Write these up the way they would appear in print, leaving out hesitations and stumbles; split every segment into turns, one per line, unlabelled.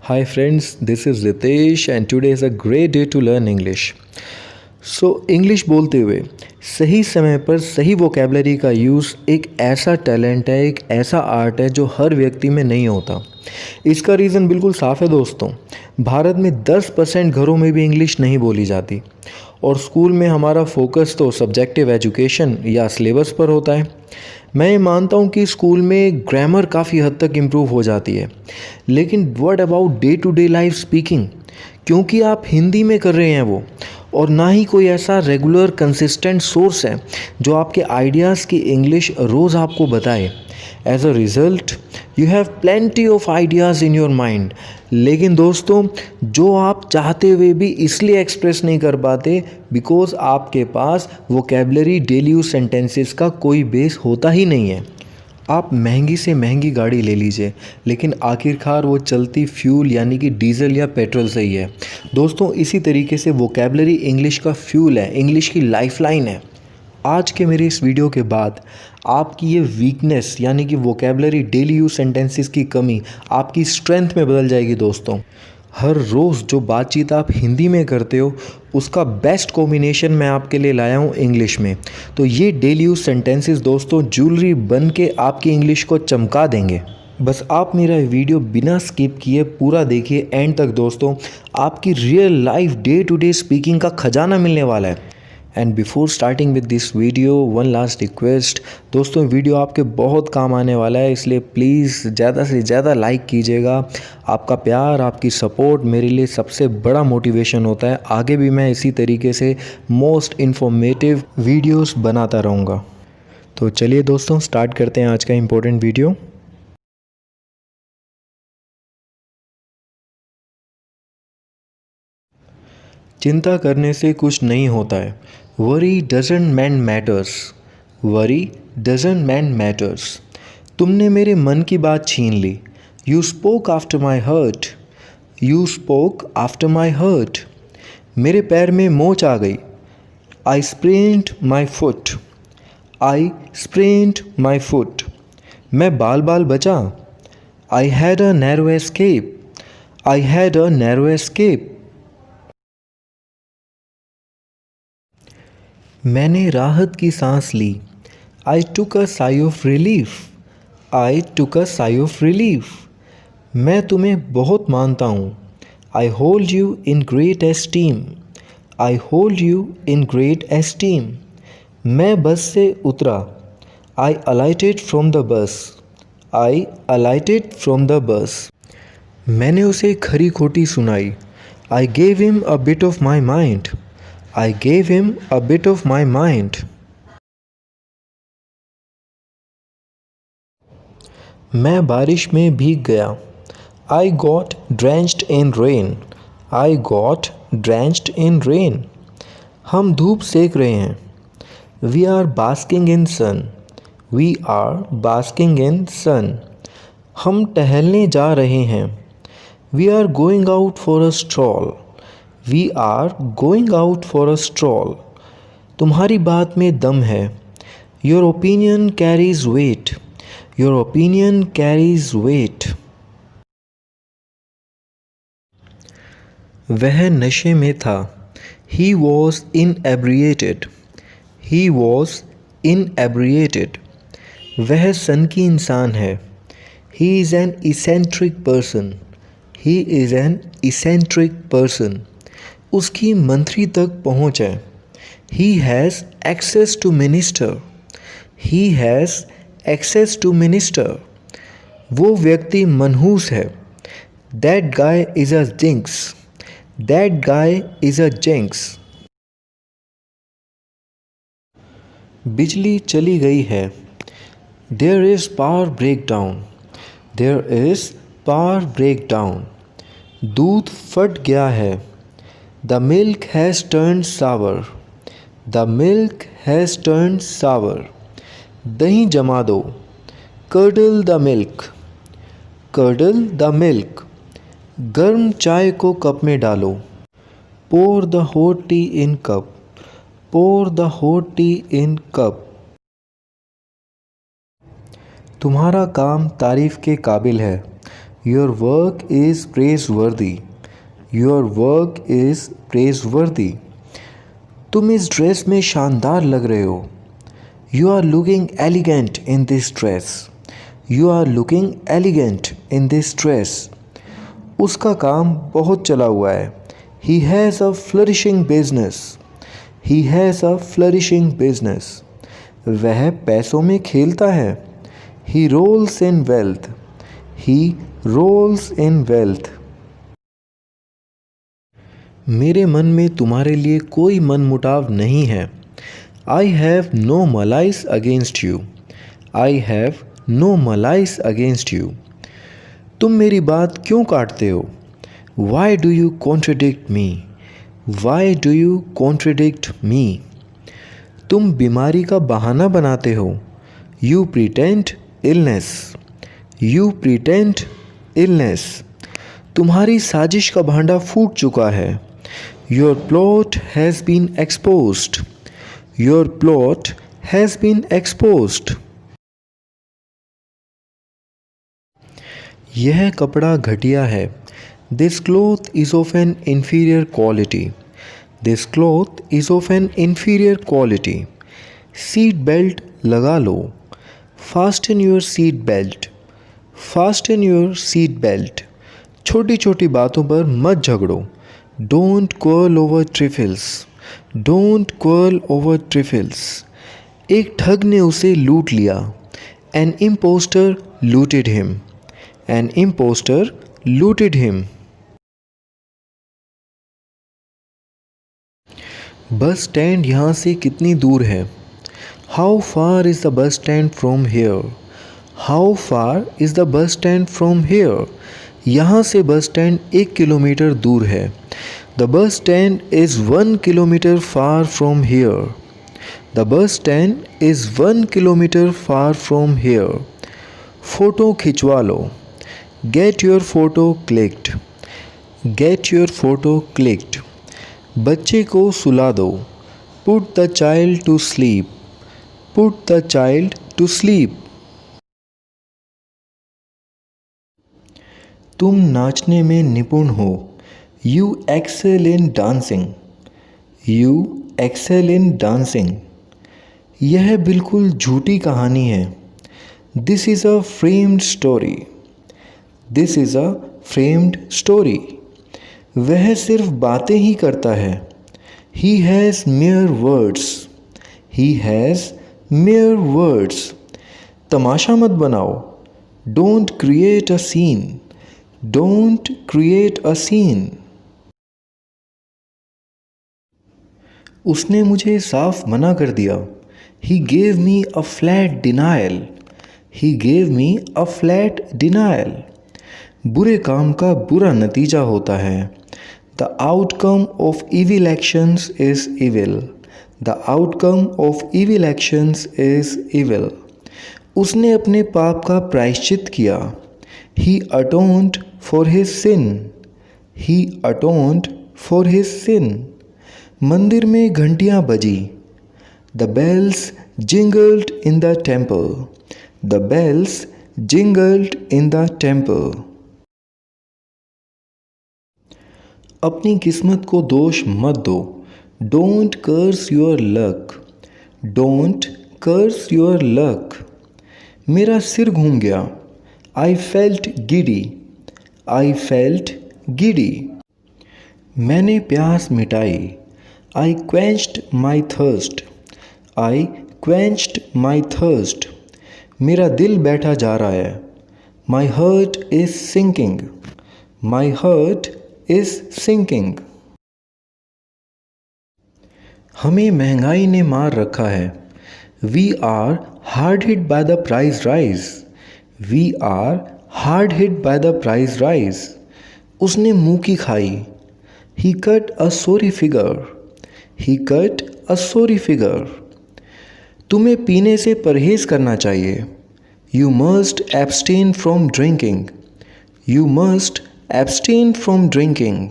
Hi friends, this is Ritesh and today is a great day to learn English. English बोलते हुए सही समय पर सही वोकेबलरी का यूज़ एक ऐसा टैलेंट है, एक ऐसा आर्ट है जो हर व्यक्ति में नहीं होता। इसका रीज़न बिल्कुल साफ़ है दोस्तों। भारत में 10% घरों में भी इंग्लिश नहीं बोली जाती और स्कूल में हमारा फोकस तो सब्जेक्टिव एजुकेशन या सिलेबस पर होता है। मैं ये मानता हूँ कि स्कूल में ग्रामर काफ़ी हद तक इम्प्रूव हो जाती है, लेकिन what about day to day life speaking, क्योंकि आप हिंदी में कर रहे हैं वो, और ना ही कोई ऐसा रेगुलर कंसिस्टेंट सोर्स है जो आपके आइडियाज़ की इंग्लिश रोज़ आपको बताए। As a result you have plenty of ideas in your mind, लेकिन दोस्तों जो आप चाहते हुए भी इसलिए एक्सप्रेस नहीं कर पाते बिकॉज आपके पास वोकेबलरी डेली यूज सेंटेंसेस का कोई बेस होता ही नहीं है। आप महंगी से महंगी गाड़ी ले लीजिए, लेकिन आखिरकार वो चलती फ्यूल यानी कि डीजल या पेट्रोल से ही है। दोस्तों इसी तरीके से वोकेबलरी इंग्लिश का फ्यूल है, इंग्लिश की लाइफलाइन है। आज के मेरे इस वीडियो के बाद आपकी ये वीकनेस यानी कि वोकेबलरी डेली यूज सेंटेंसेस की कमी आपकी स्ट्रेंथ में बदल जाएगी दोस्तों। हर रोज़ जो बातचीत आप हिंदी में करते हो उसका बेस्ट कॉम्बिनेशन मैं आपके लिए लाया हूँ इंग्लिश में। तो ये डेली यूज सेंटेंसेस दोस्तों ज्वेलरी बन के आपकी इंग्लिश को चमका देंगे। बस आप मेरा वीडियो बिना स्किप किए पूरा देखिए एंड तक दोस्तों। आपकी real life day to day speaking का खजाना मिलने वाला है। And before starting with this video one last request दोस्तों, वीडियो आपके बहुत काम आने वाला है, इसलिए प्लीज़ ज़्यादा से ज़्यादा लाइक कीजिएगा। आपका प्यार, आपकी सपोर्ट मेरे लिए सबसे बड़ा मोटिवेशन होता है। आगे भी मैं इसी तरीके से मोस्ट इन्फॉर्मेटिव वीडियोस बनाता रहूँगा। तो चलिए दोस्तों स्टार्ट करते हैं आज का इम्पोर्टेंट वीडियो। चिंता करने से कुछ नहीं होता है। Worry doesn't man matters, worry doesn't man matters. तुमने मेरे मन की बात छीन ली। You spoke after my heart, you spoke after my heart. मेरे पैर में मोच आ गई। I sprained my foot, I sprained my foot. मैं बाल बाल बचा। I had a narrow escape, I had a narrow escape. मैंने राहत की सांस ली। I took a sigh of relief, I took a sigh of relief. मैं तुम्हें बहुत मानता हूँ। I hold you in great esteem, I hold you in great esteem. मैं बस से उतरा। आई अलाइटेड from the bus, I अलाइटेड from the bus. मैंने उसे खरी खोटी सुनाई। I gave him a bit of my mind, I gave him a bit of my mind. मैं बारिश में भीग गया। I got drenched in rain, I got drenched in rain. हम धूप सेक रहे हैं। We are basking in sun, we are basking in sun. हम टहलने जा रहे हैं। We are going out for a stroll, We are going out for a stroll. तुम्हारी बात में दम है। Your opinion carries weight, Your opinion carries weight. वह नशे में था। He was inebriated, He was inebriated. वह सन की इंसान है। He is an eccentric person, He is an eccentric person. उसकी मंत्री तक पहुँच है। He has access to minister, He has access to minister. वो व्यक्ति मनहूस है। That guy is a jinx, That guy is a jinx. बिजली चली गई है। There is power breakdown, There is power breakdown. दूध फट गया है। The milk has turned sour, The milk has turned sour. दही जमा दो। Curdle the milk, Curdle the milk. गर्म चाय को कप में डालो। Pour the hot tea in cup, Pour the hot tea in cup. तुम्हारा काम तारीफ़ के काबिल है। Your work is praiseworthy, your work is praiseworthy. तुम इस ड्रेस में शानदार लग रहे हो। You are looking elegant in this dress, you are looking elegant in this dress. उसका काम बहुत चला हुआ है। He has a flourishing business, he has a flourishing business. वह पैसों में खेलता है। He rolls in wealth, he rolls in wealth. मेरे मन में तुम्हारे लिए कोई मनमुटाव नहीं है। I have no malice against you, I have no malice against you. तुम मेरी बात क्यों काटते हो? Why do you contradict me, why do you contradict me. तुम बीमारी का बहाना बनाते हो। You pretend illness, you pretend illness. तुम्हारी साजिश का भांडा फूट चुका है। Your plot has been exposed, your plot has been exposed. यह कपड़ा घटिया है। This cloth is of an inferior quality, this cloth is of an inferior quality. Seat belt लगा लो। Fasten your seat belt, fasten your seat belt. छोटी छोटी बातों पर मत झगड़ो। Don't quarrel over trifles, don't quarrel over trifles. एक ठग ने उसे लूट लिया। An impostor looted him, an impostor looted him. Bus stand यहाँ से कितनी दूर है? How far is the bus stand from here, how far is the bus stand from hair. यहाँ से बस स्टैंड 1 किलोमीटर दूर है। The bus stand is 1 kilometre far from here, the bus stand is 1 kilometre far from here. Photo खिंचवा लो। Get your photo clicked, get your photo clicked. बच्चे को सुला दो। Put the child to sleep, put the child to sleep. तुम नाचने में निपुण हो। You excel in dancing, you excel in dancing. यह बिल्कुल झूठी कहानी है। This is a framed story, this is a framed story. वह सिर्फ बातें ही करता है। He has mere words, he has mere words. तमाशा मत बनाओ। Don't create a scene, don't create a scene. उसने मुझे साफ मना कर दिया। He gave me a flat denial, he gave me a flat denial. बुरे काम का बुरा नतीजा होता है। The outcome of evil actions is evil, the outcome of evil actions is evil. उसने अपने पाप का प्रायश्चित किया। He atoned for his sin, he atoned for his sin. मंदिर में घंटियाँ बजी। The bells jingled in the temple, the bells jingled in the temple. अपनी किस्मत को दोष मत दो। Don't curse your luck, don't curse your luck. मेरा सिर घूम गया। I felt giddy, I felt giddy. मैंने प्यास मिटाई। I quenched my thirst, I quenched my thirst. मेरा दिल बैठा जा रहा है। माई heart is sinking, my heart is sinking. हमें महंगाई ने मार रखा है। We are hard hit by the price rise, we are hard hit by the price rise. उसने मुँह की खाई। He cut a sorry figure, he cut a sorry figure. तुम्हें पीने से परहेज़ करना चाहिए। You must abstain from drinking, you must abstain from drinking.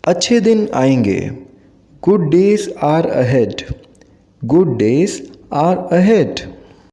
अच्छे दिन आएंगे। Good days are ahead, good days are ahead.